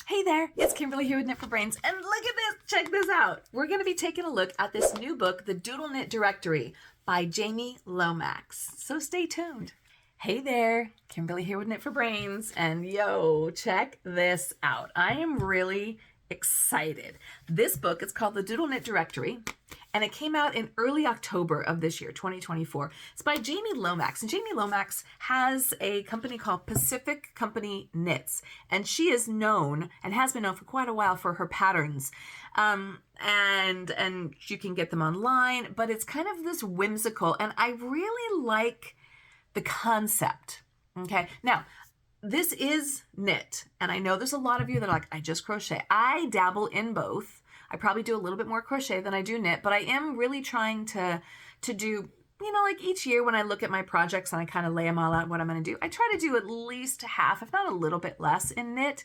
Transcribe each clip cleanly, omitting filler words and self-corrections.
Hey there, it's Kimberly here with Knit for Brains, and look at this, check this out. We're going to be taking a look at this new book, The Doodle Knit Directory by Jamie Lomax. So stay tuned. Hey there, Kimberly here with Knit for Brains, and yo, check this out. I am really excited. This book is called The Doodle Knit Directory, and it came out in early October of this year, 2024. It's by Jamie Lomax, and Jamie Lomax has a company called Pacific Company Knits, and she is known and has been known for quite a while for her patterns. And you can get them online, but it's kind of this whimsical, and I really like the concept. Okay, now this is knit, and I know there's a lot of you that are like, I just crochet. I dabble in both. I probably do a little bit more crochet than I do knit, but I am really trying to do, you know, like each year when I look at my projects and I kind of lay them all out what I'm going to do, I try to do at least half, if not a little bit less in knit.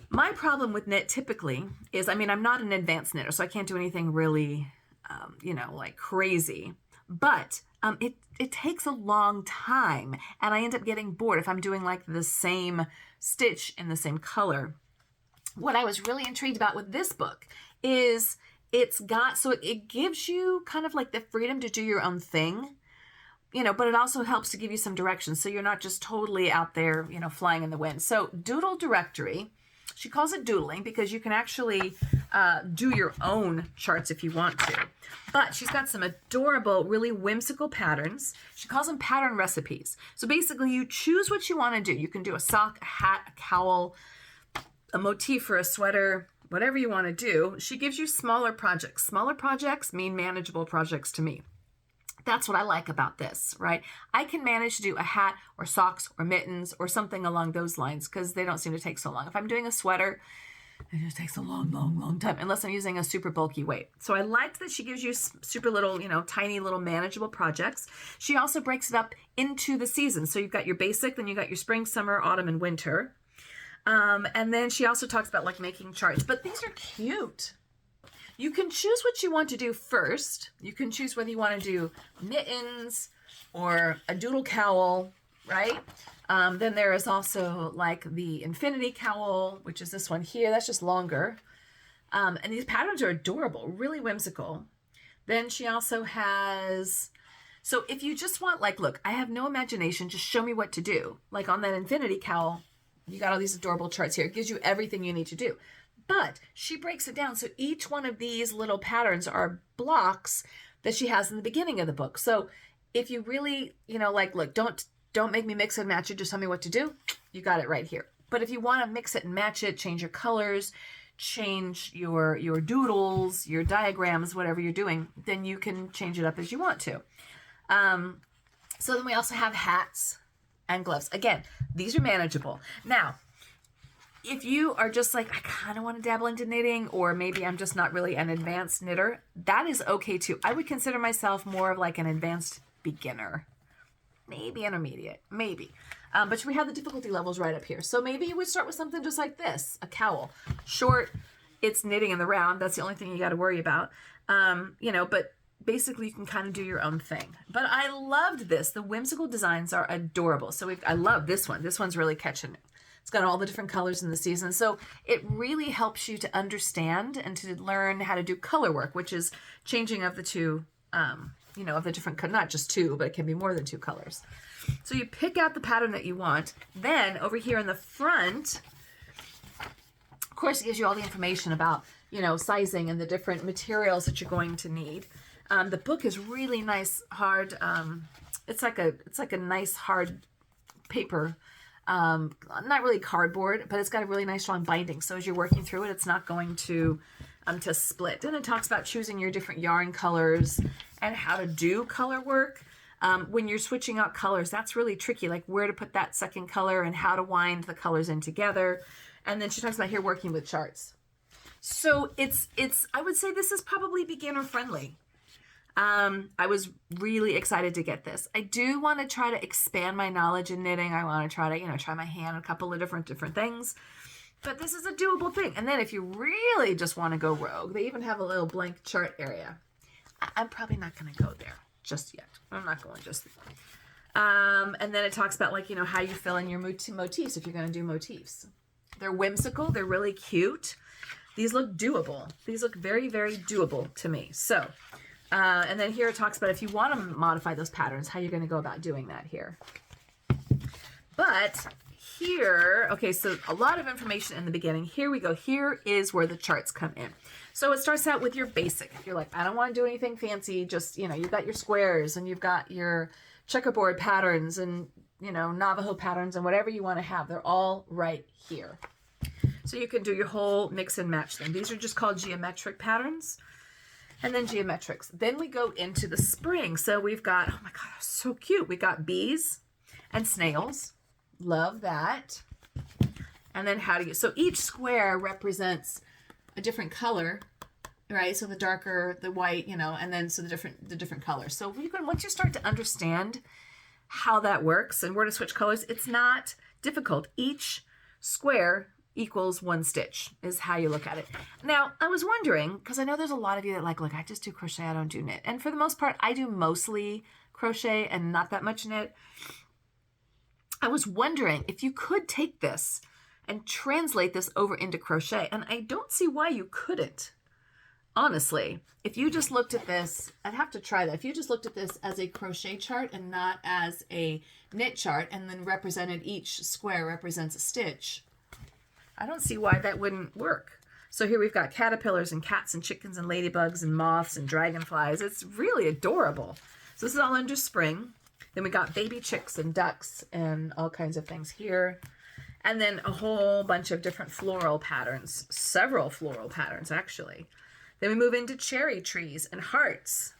My problem with knit typically is, I mean, I'm not an advanced knitter, so I can't do anything really, you know, like crazy, but it takes a long time, and I end up getting bored if I'm doing like the same stitch in the same color. What I was really intrigued about with this book is it gives you kind of like the freedom to do your own thing, you know, but it also helps to give you some direction, so you're not just totally out there, you know, flying in the wind. So Doodle Directory, she calls it doodling because you can actually do your own charts if you want to. But she's got some adorable, really whimsical patterns. She calls them pattern recipes. So basically you choose what you want to do. You can do a sock, a hat, a cowl, a motif for a sweater, whatever you want to do. She gives you smaller projects. Smaller projects mean manageable projects to me. That's what I like about this, right? I can manage to do a hat or socks or mittens or something along those lines because they don't seem to take so long. If I'm doing a sweater, it just takes a long, long, long time unless I'm using a super bulky weight. So I liked that she gives you super little, you know, tiny little manageable projects. She also breaks it up into the seasons. So you've got your basic, then you got your spring, summer, autumn, and winter. And then she also talks about like making charts, but these are cute. You can choose what you want to do first. You can choose whether you want to do mittens or a doodle cowl, right? Then there is also like the infinity cowl, which is this one here. That's just longer. And these patterns are adorable, really whimsical. Then she also has, so if you just want like, look, I have no imagination, just show me what to do. Like on that infinity cowl, you got all these adorable charts here. It gives you everything you need to do. But she breaks it down. So each one of these little patterns are blocks that she has in the beginning of the book. So if you really, you know, like, look, don't make me mix and match it. Just tell me what to do. You got it right here. But if you want to mix it and match it, change your colors, change your doodles, your diagrams, whatever you're doing, then you can change it up as you want to. So then we also have hats and gloves. Again, these are manageable. Now, if you are just like, I kind of want to dabble into knitting, or maybe I'm just not really an advanced knitter, that is okay too. I would consider myself more of like an advanced beginner, maybe intermediate, maybe. But we have the difficulty levels right up here. So maybe you would start with something just like this, a cowl. Short, it's knitting in the round. That's the only thing you got to worry about. You know, but basically you can kind of do your own thing. But I loved this. The whimsical designs are adorable. So I love this one. This one's really catching it. It's got all the different colors in the season. So it really helps you to understand and to learn how to do color work, which is changing of the two, you know, of the different, not just two, but it can be more than two colors. So you pick out the pattern that you want. Then over here in the front, of course, it gives you all the information about, you know, sizing and the different materials that you're going to need. The book is really nice, hard. It's like a nice hard paper. Not really cardboard, but it's got a really nice strong binding. So as you're working through it, it's not going to split. And it talks about choosing your different yarn colors and how to do color work. When you're switching out colors, that's really tricky, like where to put that second color and how to wind the colors in together. And then she talks about here working with charts. So it's I would say this is probably beginner friendly. I was really excited to get this. I do want to try to expand my knowledge in knitting. I want to try to, you know, try my hand on a couple of different things. But this is a doable thing. And then if you really just want to go rogue, they even have a little blank chart area. I'm probably not going to go there just yet. I'm not going just yet. And then it talks about, like, you know, how you fill in your motifs if you're going to do motifs. They're whimsical. They're really cute. These look doable. These look very, very doable to me. So, and then here it talks about if you want to modify those patterns, how you're going to go about doing that here. But here, okay, so a lot of information in the beginning. Here we go. Here is where the charts come in. So it starts out with your basic. If you're like, I don't want to do anything fancy, just, you know, you've got your squares and you've got your checkerboard patterns and, you know, Navajo patterns and whatever you want to have. They're all right here. So you can do your whole mix and match thing. These are just called geometric patterns. And then geometrics. Then we go into the spring. So we've got, oh my God, so cute. We got bees and snails. Love that. And then how do you, so each square represents a different color, right? So the darker, the white, you know, and then so the different colors. So you can, once you start to understand how that works and where to switch colors, it's not difficult. Each square equals one stitch is how you look at it. Now, I was wondering, because I know there's a lot of you that like, look, I just do crochet, I don't do knit. And for the most part, I do mostly crochet and not that much knit. I was wondering if you could take this and translate this over into crochet. And I don't see why you couldn't. Honestly, if you just looked at this, I'd have to try that. If you just looked at this as a crochet chart and not as a knit chart, and then represented each square represents a stitch, I don't see why that wouldn't work. So here we've got caterpillars and cats and chickens and ladybugs and moths and dragonflies. It's really adorable. So this is all under spring. Then we got baby chicks and ducks and all kinds of things here. And then a whole bunch of different floral patterns, several floral patterns actually. Then we move into cherry trees and hearts.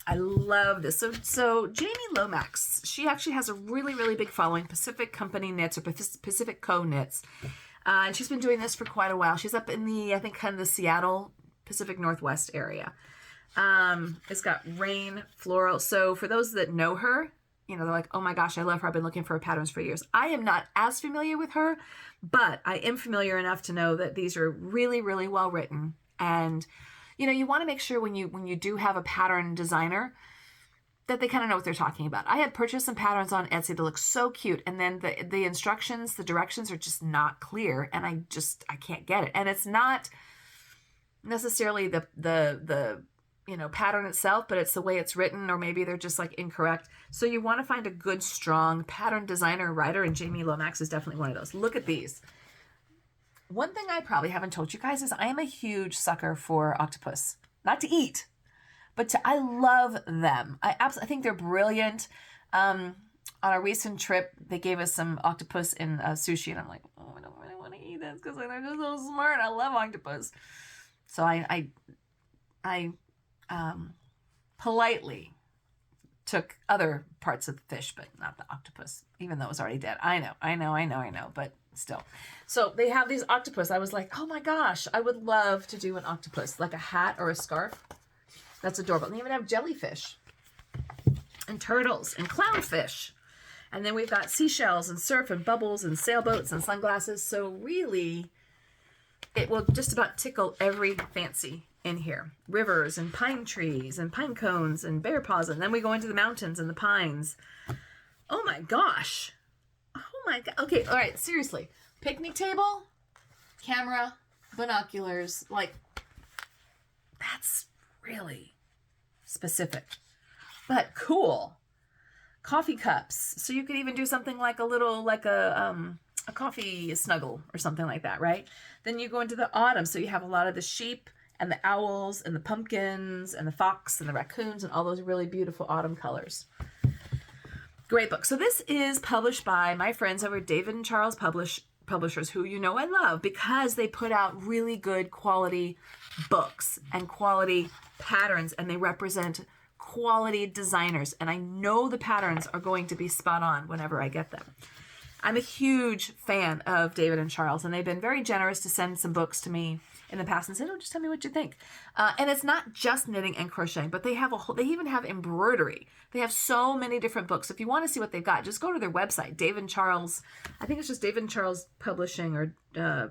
I love this. So Jamie Lomax, she actually has a really, really big following. Pacific Company Knits or Pacific Co Knits. And she's been doing this for quite a while. She's up in the, I think, kind of the Seattle, Pacific Northwest area. It's got rain, floral. So for those that know her, you know, they're like, oh my gosh, I love her. I've been looking for her patterns for years. I am not as familiar with her, but I am familiar enough to know that these are really, really well written. And, you know, you want to make sure when you do have a pattern designer that they kind of know what they're talking about. I had purchased some patterns on Etsy that look so cute. And then the instructions, the directions are just not clear. And I can't get it. And it's not necessarily the you know, pattern itself, but it's the way it's written, or maybe they're just like incorrect. So you want to find a good, strong pattern designer writer, and Jamie Lomax is definitely one of those. Look at these. One thing I probably haven't told you guys is I am a huge sucker for octopus. Not to eat, but I love them. I think they're brilliant. On a recent trip, they gave us some octopus in sushi, and I'm like, oh, I don't really want to eat this because they're just so smart. I love octopus. So I politely took other parts of the fish, but not the octopus, even though it was already dead. I know, but still. So they have these octopus. I was like, oh my gosh, I would love to do an octopus, like a hat or a scarf. That's adorable. And they even have jellyfish and turtles and clownfish. And then we've got seashells and surf and bubbles and sailboats and sunglasses. So really, it will just about tickle every fancy in here. Rivers and pine trees and pine cones and bear paws. And then we go into the mountains and the pines. Oh my gosh. Oh my God. Okay. All right. Seriously. Picnic table, camera, binoculars. Like, that's really specific, but cool. Coffee cups. So you could even do something like a little, like a coffee snuggle or something like that, right? Then you go into the autumn. So you have a lot of the sheep and the owls and the pumpkins and the fox and the raccoons and all those really beautiful autumn colors. Great book. So this is published by my friends over at David and Charles Publishers, who you know I love because they put out really good quality books and quality patterns, and they represent quality designers. And I know the patterns are going to be spot on whenever I get them. I'm a huge fan of David and Charles, and they've been very generous to send some books to me in the past and said, oh, just tell me what you think. And it's not just knitting and crocheting, but they even have embroidery. They have so many different books. If you want to see what they've got, just go to their website, David and Charles. I think it's just David and Charles Publishing, or I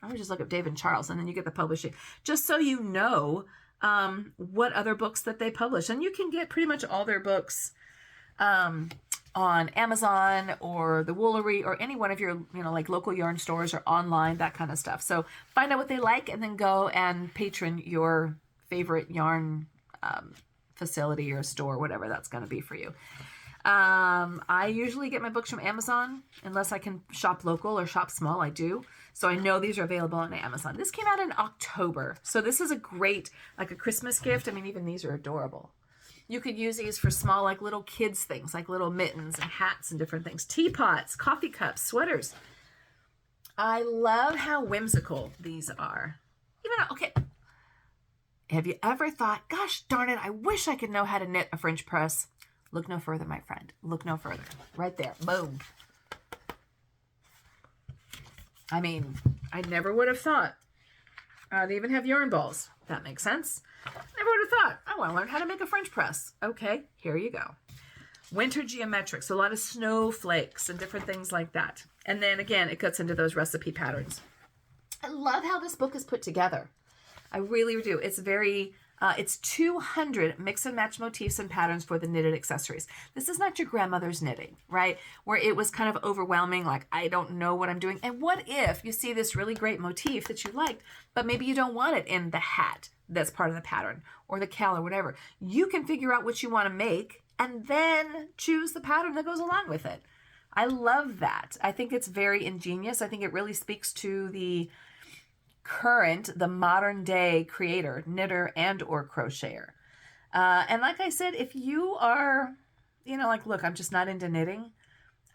would just look up David and Charles, and then you get the publishing, just so you know what other books that they publish. And you can get pretty much all their books on Amazon or the Woolery or any one of your, like local yarn stores or online, that kind of stuff. So find out what they like and then go and patron your favorite yarn facility or store, whatever that's going to be for you. I usually get my books from Amazon unless I can shop local or shop small. I do. So I know these are available on Amazon. This came out in October. So this is a great, like a Christmas gift. I mean, even these are adorable. You could use these for small, like little kids things, like little mittens and hats and different things. Teapots, coffee cups, sweaters. I love how whimsical these are. Okay. Have you ever thought, gosh darn it, I wish I could know how to knit a French press? Look no further, my friend. Look no further. Right there. Boom. I mean, I never would have thought. They even have yarn balls. That makes sense. Never would have thought, I want to learn how to make a French press. Okay, here you go. Winter geometrics, a lot of snowflakes and different things like that. And then again, it gets into those recipe patterns. I love how this book is put together. I really do. It's very, it's 200 mix and match motifs and patterns for the knitted accessories. This is not your grandmother's knitting, right? Where it was kind of overwhelming, like, I don't know what I'm doing. And what if you see this really great motif that you liked, but maybe you don't want it in the hat that's part of the pattern or the cowl or whatever. You can figure out what you want to make and then choose the pattern that goes along with it. I love that. I think it's very ingenious. I think it really speaks to the modern day creator, knitter, and or crocheter. And like I said, if you are, like, look, I'm just not into knitting,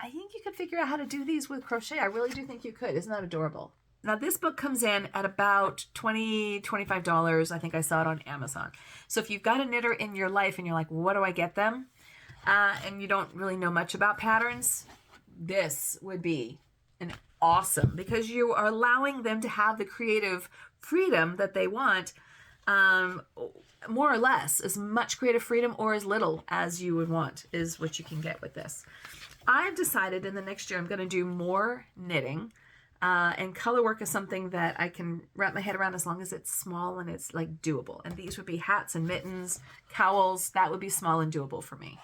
I think you could figure out how to do these with crochet. I really do think you could. Isn't that adorable? Now, this book comes in at about $20, $25. I think I saw it on Amazon. So if you've got a knitter in your life and you're like, what do I get them? And you don't really know much about patterns, this would be an awesome, because you are allowing them to have the creative freedom that they want, more or less, as much creative freedom or as little as you would want is what you can get with this. I've decided in the next year I'm going to do more knitting. And color work is something that I can wrap my head around as long as it's small and it's like doable. And these would be hats and mittens, cowls. That would be small and doable for me.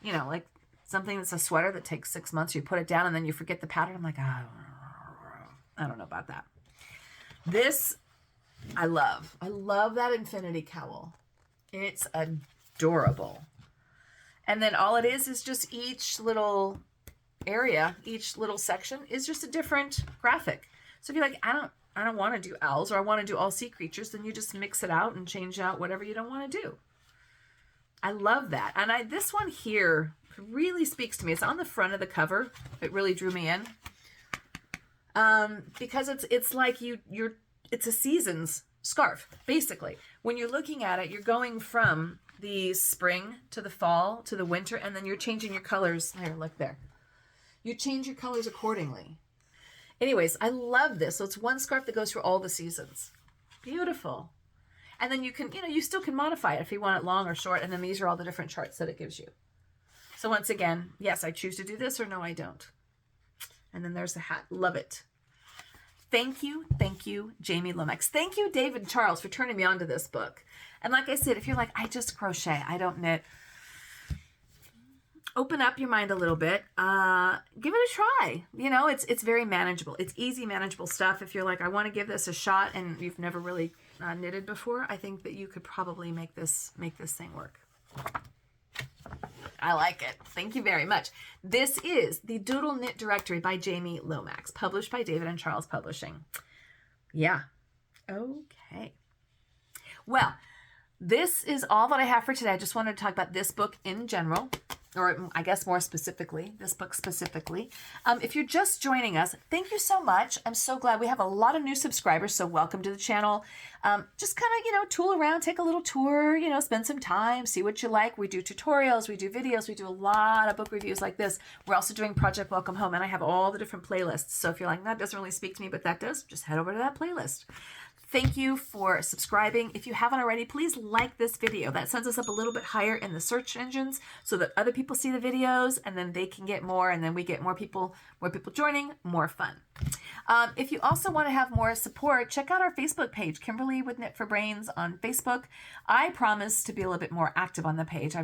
Like something that's a sweater that takes 6 months. You put it down and then you forget the pattern. I'm like, I don't know about that. This I love. I love that infinity cowl. It's adorable. And then all it is just each little area, each little section is just a different graphic. So if you're like, I don't want to do owls, or I want to do all sea creatures, then you just mix it out and change out whatever you don't want to do. I love that. And this one here really speaks to me. It's on the front of the cover. It really drew me in. Because it's like it's a season's scarf, basically. When you're looking at it, you're going from the spring to the fall to the winter, and then you're changing your colors. Here, look there. You change your colors accordingly. Anyways, I love this. So it's one scarf that goes through all the seasons. Beautiful. And then you can, you still can modify it if you want it long or short. And then these are all the different charts that it gives you. So once again, yes, I choose to do this, or no, I don't. And then there's the hat. Love it. Thank you, Jamie Lomax. Thank you, David and Charles, for turning me on to this book. And like I said, if you're like, I just crochet, I don't knit, open up your mind a little bit. Give it a try. It's very manageable. It's easy, manageable stuff. If you're like, I want to give this a shot and you've never really knitted before, I think that you could probably make this thing work. I like it. Thank you very much. This is the Doodle Knit Directory by Jamie Lomax, published by David and Charles Publishing. Yeah. Okay. Well, this is all that I have for today. I just wanted to talk about this book in general, or I guess more specifically, this book specifically. If you're just joining us, thank you so much. I'm so glad we have a lot of new subscribers, so welcome to the channel. Just kind of, tool around, take a little tour, spend some time, see what you like. We do tutorials, we do videos, we do a lot of book reviews like this. We're also doing Project Welcome Home, and I have all the different playlists. So if you're like, that doesn't really speak to me, but that does, just head over to that playlist. Thank you for subscribing. If you haven't already, please like this video. That sends us up a little bit higher in the search engines so that other people see the videos, and then they can get more, and then we get more people joining, more fun. If you also want to have more support, check out our Facebook page, Kimberly with Knit for Brains on Facebook. I promise to be a little bit more active on the page.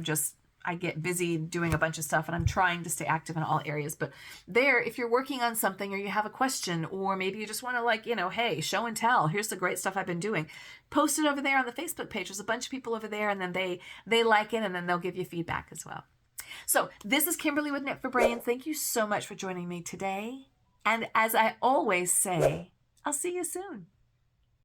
I get busy doing a bunch of stuff and I'm trying to stay active in all areas. But there, if you're working on something or you have a question, or maybe you just want to like, you know, hey, show and tell, here's the great stuff I've been doing. Post it over there on the Facebook page. There's a bunch of people over there, and then they like it, and then they'll give you feedback as well. So this is Kimberly with Knit for Brains. Thank you so much for joining me today. And as I always say, I'll see you soon.